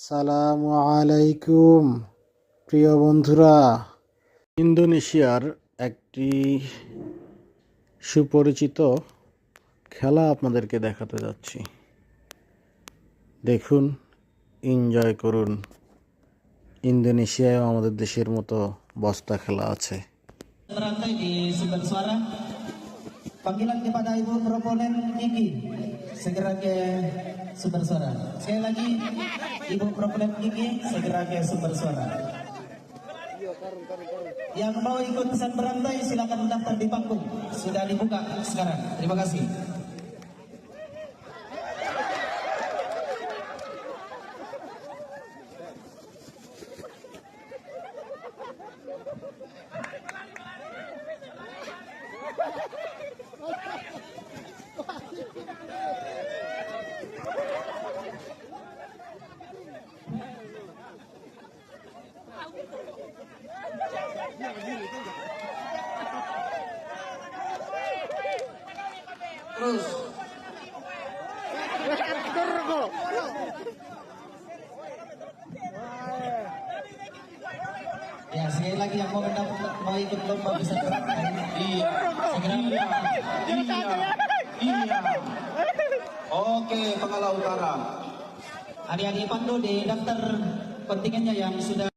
সালামু আলাইকুম প্রিয় বন্ধুরা, ইন্দোনেশিয়ার একটি সুপরিচিত খেলা আপনাদেরকে দেখাতে যাচ্ছি। দেখুন, এনজয় করুন। ইন্দোনেশিয়ায় আমাদের দেশের মতো বস্তা খেলা আছে। Rantai di sumber suara. Panggilan kepada Ibu proponen Gigi segera ke sumber suara. Sekali lagi, Ibu proponen Gigi segera ke sumber suara. Yang mau ikut pesan berantai silakan mendaftar di panggung. Sudah dibuka sekarang. Terima kasih. Terus. Ya, sekali lagi yang mau ikut lomba bisa berantai. Iya. Segera. Iya. Oke, Pengala Utara. Adik-adik Pandu di daftar kontingennya yang sudah